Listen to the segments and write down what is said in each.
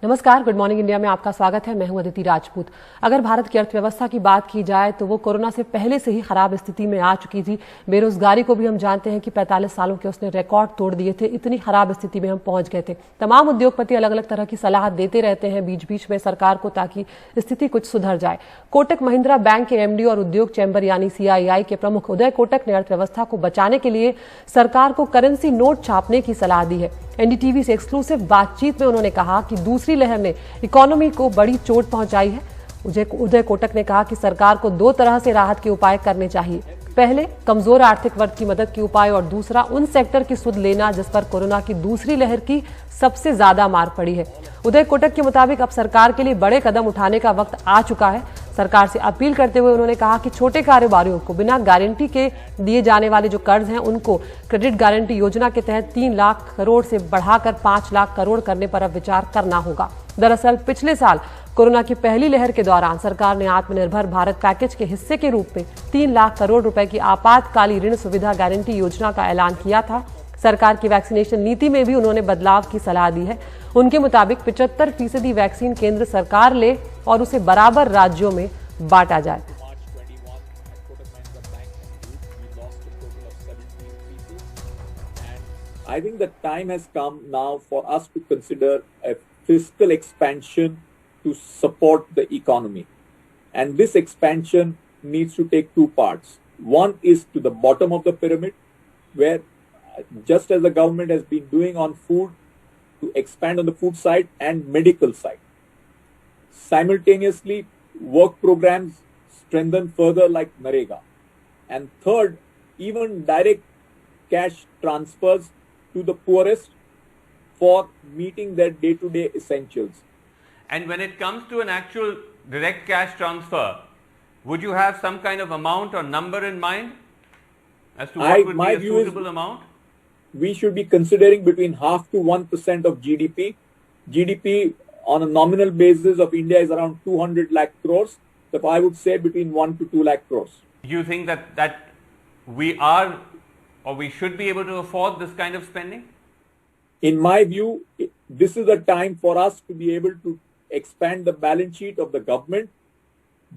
नमस्कार, good morning India में आपका स्वागत है। मैं हूं अदिति राजपूत। अगर भारत की अर्थव्यवस्था की बात की जाए तो वो कोरोना से पहले से ही खराब स्थिति में आ चुकी थी। बेरोजगारी को भी हम जानते हैं कि 45 सालों के उसने रिकॉर्ड तोड़ दिए थे। इतनी खराब स्थिति में हम पहुंच गए थे। तमाम उद्योगपति अलग अलग तरह की सलाह देते रहते हैं बीच बीच में सरकार को, ताकि स्थिति कुछ सुधर जाए। कोटक महिंद्रा बैंक के एमडी और उद्योग चैंबर यानी सीआईआई के प्रमुख उदय कोटक ने अर्थव्यवस्था को बचाने के लिए सरकार को करेंसी नोट छापने की सलाह दी है। एनडीटीवी से एक्सक्लूसिव बातचीत में उन्होंने कहा कि दूसरी लहर ने इकोनॉमी को बड़ी चोट पहुंचाई है। उदय कोटक ने कहा कि सरकार को दो तरह से राहत के उपाय करने चाहिए। पहले, कमजोर आर्थिक वर्ग की मदद के उपाय, और दूसरा, उन सेक्टर की सुध लेना जिस पर कोरोना की दूसरी लहर की सबसे ज्यादा मार पड़ी है। उदय कोटक के मुताबिक अब सरकार के लिए बड़े कदम उठाने का वक्त आ चुका है। सरकार से अपील करते हुए उन्होंने कहा कि छोटे कारोबारियों को बिना गारंटी के दिए जाने वाले जो कर्ज हैं उनको क्रेडिट गारंटी योजना के तहत 3 लाख करोड़ से बढ़ाकर 5 लाख करोड़ करने पर अब विचार करना होगा। दरअसल पिछले साल कोरोना की पहली लहर के दौरान सरकार ने आत्मनिर्भर भारत पैकेज के हिस्से के रूप में 3 लाख करोड़ रुपए की आपातकालीन ऋण सुविधा गारंटी योजना का ऐलान किया था। सरकार की वैक्सीनेशन नीति में भी उन्होंने बदलाव की सलाह दी है। उनके मुताबिक 75% वैक्सीन केंद्र सरकार ले और उसे बराबर राज्यों में बांटा जाए। I think the time has come now for us to consider a fiscal expansion to support the economy. And this expansion needs to take two parts. One is to the bottom of the pyramid, where just as the government has been doing on food, to expand on the food side and medical side. Simultaneously, work programs strengthen further like NREGA. And third, even direct cash transfers to the poorest for meeting their day-to-day essentials. And when it comes to an actual direct cash transfer, would you have some kind of amount or number in mind as to what would be a suitable amount? We should be considering between 0.5 to 1% of GDP. GDP on a nominal basis of India is around 200 lakh crores. So I would say between 1 to 2 lakh crores. Do you think that we are or we should be able to afford this kind of spending? In my view, this is a time for us to be able to expand the balance sheet of the government,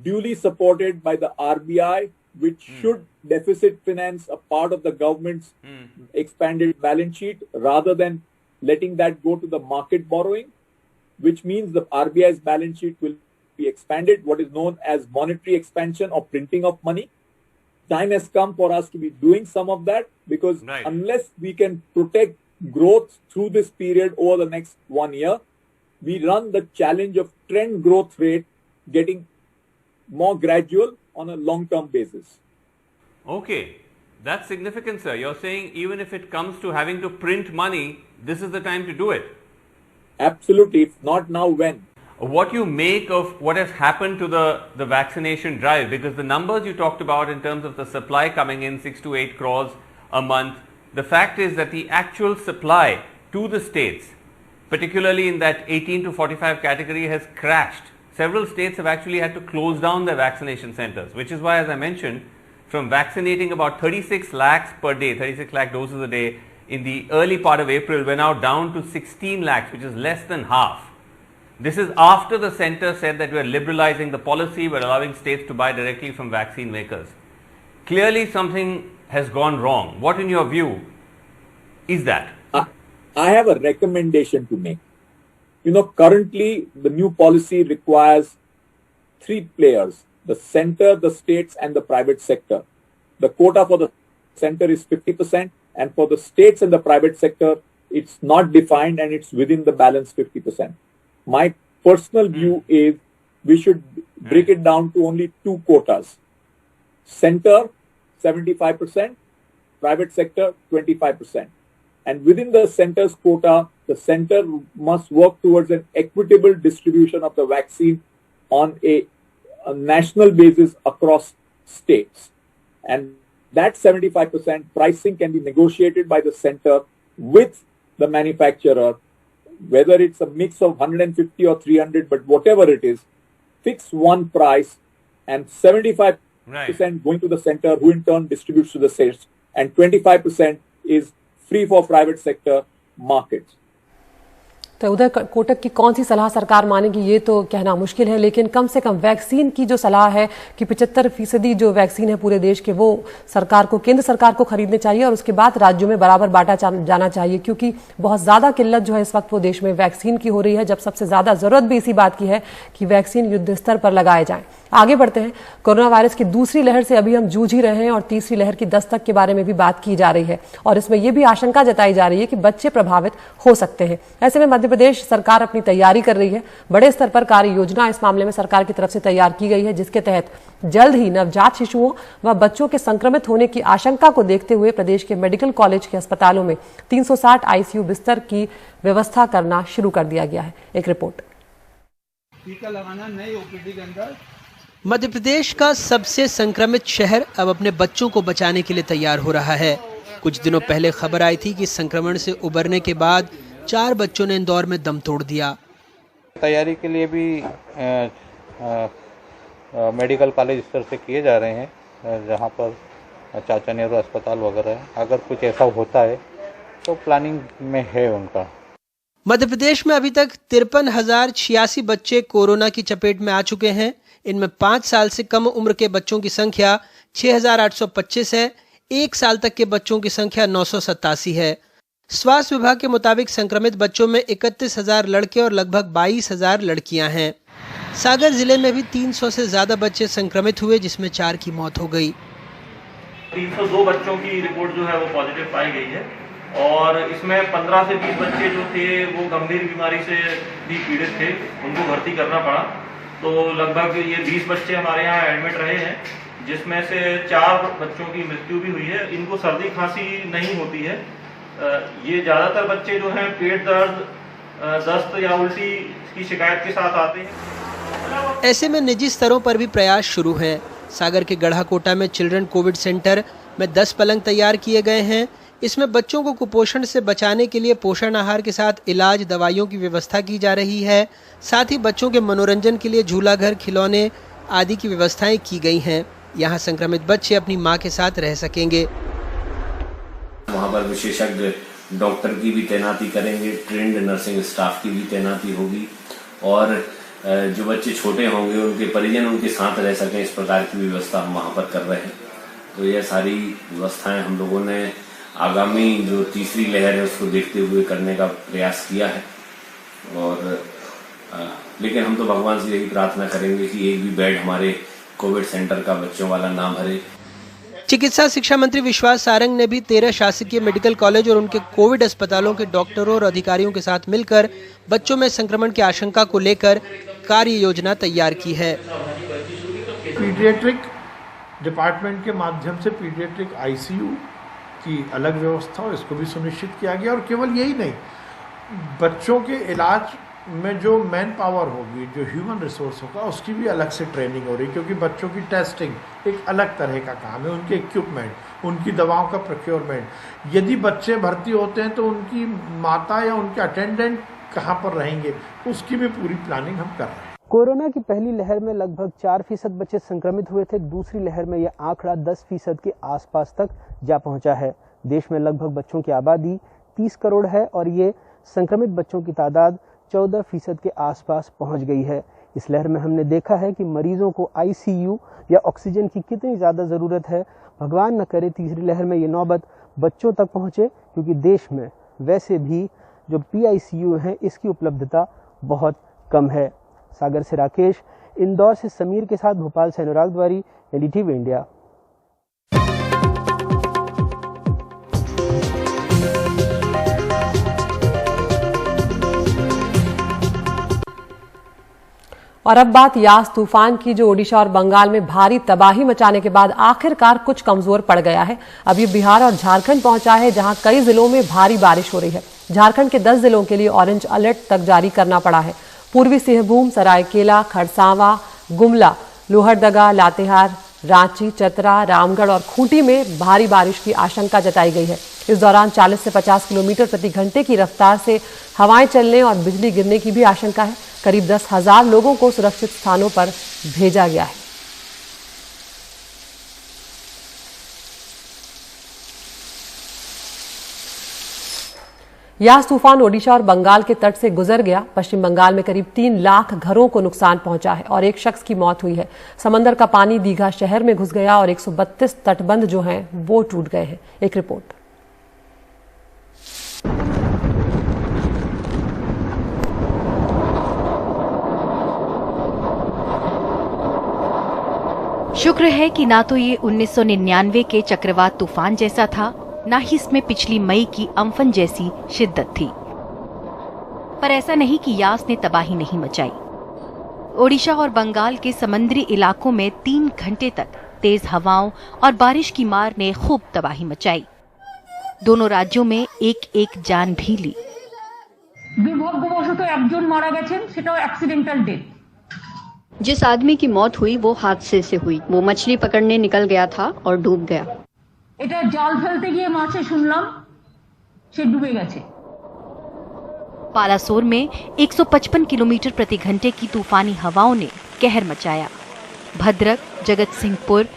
duly supported by the RBI, which should deficit finance a part of the government's expanded balance sheet rather than letting that go to the market borrowing, which means the RBI's balance sheet will be expanded, what is known as monetary expansion or printing of money. Time has come for us to be doing some of that, because unless we can protect growth through this period over the next 1 year, we run the challenge of trend growth rate getting more gradual on a long-term basis. Okay, that's significant, sir. You're saying even if it comes to having to print money, this is the time to do it. Absolutely. If not now, when? What you make of what has happened to the vaccination drive, because the numbers you talked about in terms of the supply coming in 6 to 8 crores a month, the fact is that the actual supply to the states, particularly in that 18 to 45 category, has crashed. Several states have actually had to close down their vaccination centers, which is why, as I mentioned, from vaccinating about 36 lakhs per day, 36 lakh doses a day in the early part of April, we're now down to 16 lakhs, which is less than half. This is after the center said that we're liberalizing the policy, we're allowing states to buy directly from vaccine makers. Clearly something has gone wrong. What, in your view, is that? I have a recommendation to make. You know, currently the new policy requires 3 players: the center, the states and the private sector. The quota for the center is 50%, and for the states and the private sector, it's not defined and it's within the balance 50%. My personal view is we should break it down to only 2 quotas. Center 75%, private sector 25%. And within the center's quota, the center must work towards an equitable distribution of the vaccine on a national basis across states. And that 75% pricing can be negotiated by the center with the manufacturer, whether it's a mix of 150 or 300, but whatever it is, fix one price and 75% going to the center, who in turn distributes to the states, and 25% is free for private sector markets. तो उदय कोटक की कौन सी सलाह सरकार मानेगी ये तो कहना मुश्किल है, लेकिन कम से कम वैक्सीन की जो सलाह है कि 75% जो वैक्सीन है पूरे देश के वो सरकार को, केंद्र सरकार को खरीदने चाहिए और उसके बाद राज्यों में बराबर बांटा जाना चाहिए, क्योंकि बहुत ज्यादा किल्लत जो है इस वक्त वो देश में वैक्सीन की हो रही है, जब सबसे ज्यादा जरूरत भी इसी बात की है कि वैक्सीन युद्ध स्तर पर लगाए जाएं। आगे बढ़ते हैं। कोरोना वायरस की दूसरी लहर से अभी हम जूझ ही रहे हैं और तीसरी लहर की दस्तक के बारे में भी बात की जा रही है और इसमें यह भी आशंका जताई जा रही है कि बच्चे प्रभावित हो सकते हैं। ऐसे में मध्य प्रदेश सरकार अपनी तैयारी कर रही है। बड़े स्तर पर कार्य योजना इस मामले में सरकार की तरफ से तैयार की गई है, जिसके तहत जल्द ही नवजात शिशुओं व बच्चों के संक्रमित होने की आशंका को देखते हुए प्रदेश के मेडिकल कॉलेज के अस्पतालों में 360 आईसीयू बिस्तर की व्यवस्था करना शुरू कर दिया गया है। एक रिपोर्ट। टीका लगाना नए ओपीडी के अंदर। मध्य प्रदेश का सबसे संक्रमित शहर अब अपने बच्चों को बचाने के लिए तैयार हो रहा है। कुछ दिनों पहले खबर आई थी कि संक्रमण से उबरने के बाद 4 बच्चों ने इंदौर में दम तोड़ दिया। तैयारी के लिए भी मेडिकल कॉलेज स्तर से किए जा रहे हैं, जहां पर चाचा नेहरू अस्पताल वगैरह है। अगर कुछ ऐसा होता है तो प्लानिंग में है उनका। मध्य प्रदेश में अभी तक 53,086 बच्चे कोरोना की चपेट में आ चुके हैं। इनमें 5 साल से कम उम्र के बच्चों की संख्या 6,825 है। 1 साल तक के बच्चों की संख्या 987 है। स्वास्थ्य विभाग के मुताबिक संक्रमित बच्चों में 31,000 लड़के और लगभग 22,000 लड़कियां हैं। सागर जिले में भी 300 से ज्यादा बच्चे संक्रमित हुए, जिसमें 4 की मौत हो गई। 302 बच्चों की रिपोर्ट जो है वो पॉजिटिव पाई गई है और इसमें 15 से 20 बच्चे जो थे वो गंभीर बीमारी से भी पीड़ित थे, उनको भर्ती करना पड़ा। तो लगभग ये 20 बच्चे हमारे यहाँ एडमिट रहे हैं, जिसमें से 4 बच्चों की मृत्यु भी हुई है। इनको सर्दी खांसी नहीं होती है। ये ज़्यादातर बच्चे जो हैं पेट दर्द, दस्त या उल्टी की शिकायत के साथ आते हैं। ऐसे में निजी स्तरों पर भी प्रयास शुरू हैं। सागर के गढ़ाकोटा में चिल्ड्रन कोविड सेंटर में 10 पलंग तैयार किए गए हैं। इसमें बच्चों को कुपोषण से बचाने के लिए पोषण आहार के साथ इलाज, दवाइयों की व्यवस्था की जा रही है। साथ ही बच्चों के मनोरंजन के लिए झूला घर, खिलौने आदि की व्यवस्थाएं की गई हैं। यहाँ संक्रमित बच्चे अपनी मां के साथ रह सकेंगे। वहाँ पर विशेषज्ञ डॉक्टर की भी तैनाती करेंगे, ट्रेंड नर्सिंग स्टाफ की भी तैनाती होगी और जो बच्चे छोटे होंगे उनके परिजन उनके साथ रह सकें, इस प्रकार की व्यवस्था हम वहाँ पर कर रहे हैं। तो यह सारी व्यवस्थाएं हम लोगों ने आगामी जो तीसरी लहर है उसको देखते हुए करने का प्रयास किया है। और लेकिन हम तो भगवान से यही प्रार्थना करेंगे कि एक भी बेड हमारे कोविड सेंटर का बच्चों वाला ना भरे। चिकित्सा शिक्षा मंत्री विश्वास सारंग ने भी 13 शासकीय मेडिकल कॉलेज और उनके कोविड अस्पतालों के डॉक्टरों और अधिकारियों के साथ मिलकर बच्चों में संक्रमण की आशंका को लेकर कार्य योजना तैयार की है। पीडियाट्रिक डिपार्टमेंट के माध्यम से पीडियाट्रिक आईसीयू की अलग व्यवस्था हो, इसको भी सुनिश्चित किया गया। और केवल यही नहीं, बच्चों के इलाज में जो मैन पावर होगी, जो ह्यूमन रिसोर्स होगा, उसकी भी अलग से ट्रेनिंग हो रही, क्योंकि बच्चों की टेस्टिंग एक अलग तरह का काम है। उनके इक्विपमेंट, उनकी दवाओं का प्रोक्योरमेंट, यदि बच्चे भर्ती होते हैं तो उनकी माता या उनके अटेंडेंट कहाँ पर रहेंगे, उसकी भी पूरी प्लानिंग हम कर रहे हैं। कोरोना की पहली लहर में लगभग 4% बच्चे संक्रमित हुए थे। दूसरी लहर में यह आंकड़ा 10% के आसपास तक जा पहुंचा है। देश में लगभग बच्चों की आबादी 30 करोड़ है और ये संक्रमित बच्चों की तादाद 14% के आसपास पहुंच गई है। इस लहर में हमने देखा है कि मरीजों को आईसीयू या ऑक्सीजन की कितनी ज़्यादा ज़रूरत है। भगवान न करे तीसरी लहर में ये नौबत बच्चों तक पहुंचे, क्योंकि देश में वैसे भी जो पीआईसीयू हैं इसकी उपलब्धता बहुत कम है। सागर से राकेश, इंदौर से समीर के साथ भोपाल से अनुराग द्वारी, एनडीटीवी इंडिया। और अब बात यास तूफान की, जो ओडिशा और बंगाल में भारी तबाही मचाने के बाद आखिरकार कुछ कमजोर पड़ गया है। अब ये बिहार और झारखंड पहुंचा है, जहां कई जिलों में भारी बारिश हो रही है। झारखंड के 10 जिलों के लिए ऑरेंज अलर्ट तक जारी करना पड़ा है। पूर्वी सिंहभूम, सरायकेला, खरसावां, गुमला, लोहरदगा, लातेहार, रांची, चतरा, रामगढ़ और खूंटी में भारी बारिश की आशंका जताई गई है। इस दौरान 40 से 50 किलोमीटर प्रति घंटे की रफ्तार से हवाएं चलने और बिजली गिरने की भी आशंका है। करीब 10,000 लोगों को सुरक्षित स्थानों पर भेजा गया है। यास तूफान ओडिशा और बंगाल के तट से गुजर गया। पश्चिम बंगाल में करीब 3 लाख घरों को नुकसान पहुंचा है और एक शख्स की मौत हुई है। समंदर का पानी दीघा शहर में घुस गया और 132 तटबंध जो हैं वो टूट गए हैं। एक रिपोर्ट। शुक्र है कि ना तो ये 1999 के चक्रवात तूफान जैसा था, ना ही इसमें पिछली मई की अम्फन जैसी शिद्दत थी। पर ऐसा नहीं कि यास ने तबाही नहीं मचाई। ओडिशा और बंगाल के समुद्री इलाकों में 3 घंटे तक तेज हवाओं और बारिश की मार ने खूब तबाही मचाई। दोनों राज्यों में एक एक जान भी ली। दुर्भाग्यवशत एकजन मारा गेছেন, সেটাও অ্যাক্সিডেন্টাল डेथ। जिस आदमी की मौत हुई वो हादसे से हुई। वो मछली पकड़ने निकल गया था और डूब गया। এটা জাল ফেলতে গিয়ে মাছে শুনলাম সে ডুবে গেছে। पालासोर में 155 किलोमीटर प्रति घंटे की तूफानी हवाओं ने कहर मचाया। भद्रक, जगत सिंहपुर,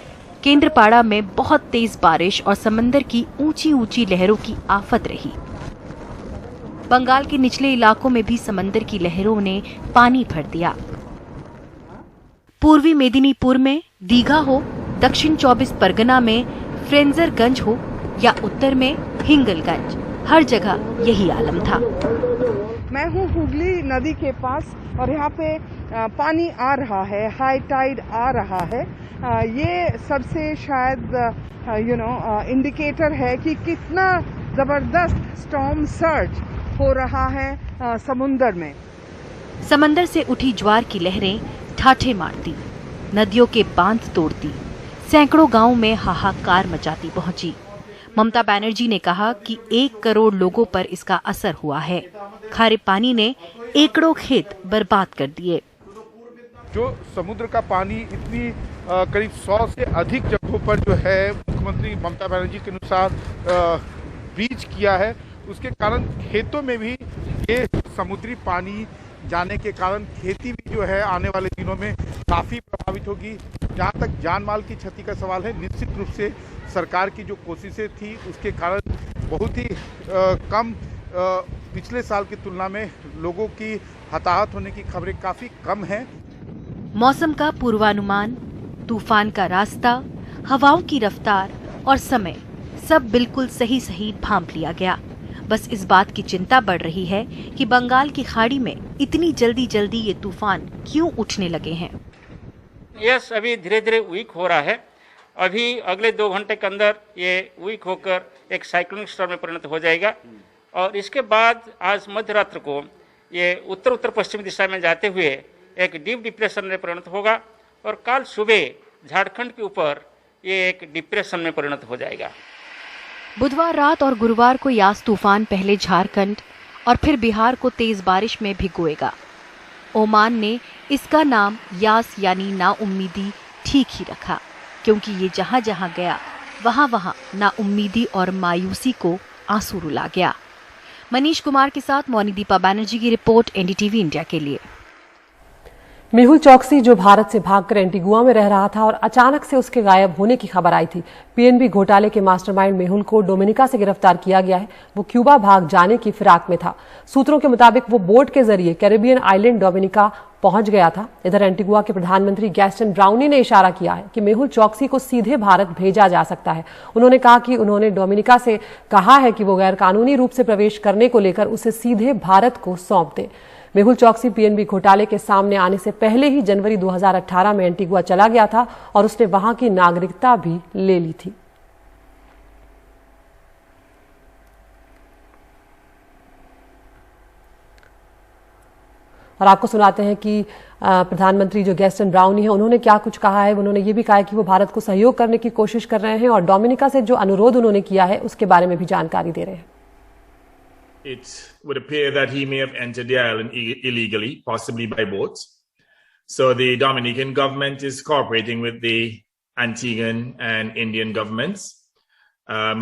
केंद्रपाड़ा में बहुत तेज बारिश और समंदर की ऊंची ऊंची लहरों की आफत रही। बंगाल के निचले इलाकों में भी समंदर की लहरों ने पानी भर दिया। पूर्वी मेदिनीपुर में दीघा हो, दक्षिण 24 परगना में फ्रेंजरगंज हो या उत्तर में हिंगलगंज, हर जगह यही आलम था। मैं हूँ हुगली नदी के पास और यहाँ पे पानी आ रहा है, हाई टाइड आ रहा है। ये सबसे शायद इंडिकेटर है कि कितना जबरदस्त स्टॉर्म सर्ज हो रहा है समुंदर में। समंदर से उठी ज्वार की लहरें ठाठे मारती, नदियों के बांध तोड़ती, सैकड़ों गांवों में हाहाकार मचाती पहुंची। ममता बनर्जी ने कहा कि 1 करोड़ लोगों पर इसका असर हुआ है। खारे पानी ने एकड़ों खेत बर्बाद कर दिए। जो समुद्र का पानी इतनी करीब 100 से अधिक जगहों पर जो है मुख्यमंत्री ममता बनर्जी के अनुसार ब्रीच किया है, उसके कारण खेतों में भी ये समुद्री पानी जाने के कारण खेती भी जो है आने वाले दिनों में काफ़ी प्रभावित होगी। जहाँ तक जान माल की क्षति का सवाल है, निश्चित रूप से सरकार की जो कोशिशें थी उसके कारण बहुत ही कम पिछले साल की तुलना में लोगों की हताहत होने की खबरें काफ़ी कम हैं। मौसम का पूर्वानुमान, तूफान का रास्ता, हवाओं की रफ्तार और समय सब बिल्कुल सही भांप लिया गया। बस इस बात की चिंता बढ़ रही है कि बंगाल की खाड़ी में इतनी जल्दी ये तूफान क्यों उठने लगे हैं। यस, अभी धीरे धीरे वीक हो रहा है। अभी अगले 2 घंटे के अंदर ये वीक होकर एक साइक्लोनिक स्टॉर्म में परिणत हो जाएगा और इसके बाद आज मध्य रात्र को ये उत्तर पश्चिमी दिशा में जाते हुए एक डीप डिप्रेशन में परिणत होगा और कल सुबह झारखंड के ऊपर ये एक डिप्रेशन में परिणत हो जाएगा। बुधवार रात और गुरुवार को यास तूफान पहले झारखंड और फिर बिहार को तेज बारिश में भिगोएगा। ओमान ने इसका नाम यास यानी नाउम्मीदी ठीक ही रखा, क्योंकि ये जहां जहां गया वहां वहां नाउम्मीदी और मायूसी को आंसू रुला गया। मनीष कुमार के साथ मोनिदीपा बनर्जी की रिपोर्ट, एनडीटीवी इंडिया के लिए। मेहुल चौकसी जो भारत से भागकर एंटीगुआ में रह रहा था और अचानक से उसके गायब होने की खबर आई थी। पीएनबी घोटाले के मास्टरमाइंड मेहुल को डोमिनिका से गिरफ्तार किया गया है। वो क्यूबा भाग जाने की फिराक में था। सूत्रों के मुताबिक वो बोट के जरिए कैरेबियन आइलैंड डोमिनिका पहुंच गया था। इधर एंटीगुआ के प्रधानमंत्री गैस्टन ब्राउनी ने इशारा किया है कि मेहुल चौकसी को सीधे भारत भेजा जा सकता है। उन्होंने कहा कि उन्होंने डोमिनिका से कहा है कि वो गैर कानूनी रूप से प्रवेश करने को लेकर उसे सीधे भारत को सौंप दे। मेहुल चौकसी पीएनबी घोटाले के सामने आने से पहले ही जनवरी 2018 में एंटीगुआ चला गया था और उसने वहां की नागरिकता भी ले ली थी। और आपको सुनाते हैं कि प्रधानमंत्री जो गैस्टन ब्राउनी है उन्होंने क्या कुछ कहा है। उन्होंने ये भी कहा है कि वो भारत को सहयोग करने की कोशिश कर रहे हैं और डोमिनिका से जो अनुरोध उन्होंने किया है उसके बारे में भी जानकारी दे रहे हैं। It would appear that he may have entered the island illegally, possibly by boat. So the Dominican government is cooperating with the Antiguan and Indian governments.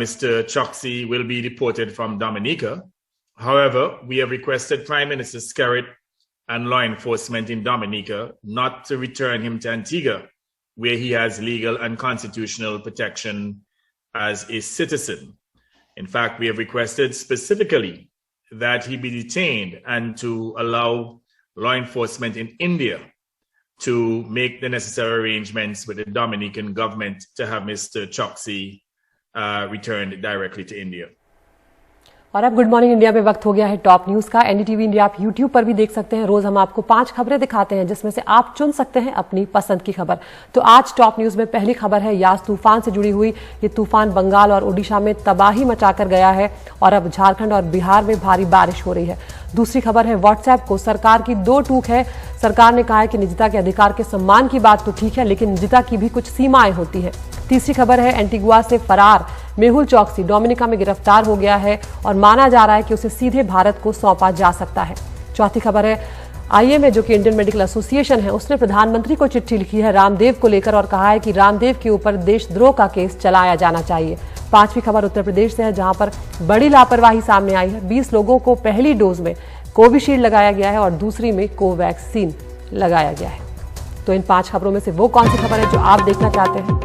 Mr. Choksi will be deported from Dominica. However, we have requested Prime Minister Skerrit and law enforcement in Dominica not to return him to Antigua, where he has legal and constitutional protection as a citizen. In fact, we have requested specifically that he be detained and to allow law enforcement in India to make the necessary arrangements with the Dominican government to have Mr. Choksi returned directly to India. और अब good morning India में वक्त हो गया है top news का। NDTV India आप YouTube पर भी देख सकते हैं। रोज हम आपको 5 खबरें दिखाते हैं जिसमें से आप चुन सकते हैं अपनी पसंद की खबर। तो आज टॉप न्यूज में पहली खबर है यास तूफान से जुड़ी हुई। ये तूफान बंगाल और ओडिशा में तबाही मचाकर गया है और अब झारखंड और बिहार में भारी बारिश हो रही है। दूसरी खबर है व्हाट्सएप को सरकार की 2 टूक है। सरकार ने कहा है कि निजता के अधिकार के सम्मान की बात तो ठीक है, लेकिन निजता की भी कुछ सीमाएं होती है। तीसरी खबर है एंटीगुआ से फरार मेहुल चौकसी डोमिनिका में गिरफ्तार हो गया है और माना जा रहा है कि उसे सीधे भारत को सौंपा जा सकता है। चौथी खबर है आईएमए जो कि इंडियन मेडिकल एसोसिएशन है, उसने प्रधानमंत्री को चिट्ठी लिखी है रामदेव को लेकर और कहा है कि रामदेव के ऊपर देशद्रोह का केस चलाया जाना चाहिए। पांचवी खबर उत्तर प्रदेश से है जहां पर बड़ी लापरवाही सामने आई है। 20 लोगों को पहली डोज में कोविशील्ड लगाया गया है और दूसरी में कोवैक्सीन लगाया गया है। तो इन 5 खबरों में से वो कौन सी खबर है जो आप देखना चाहते हैं?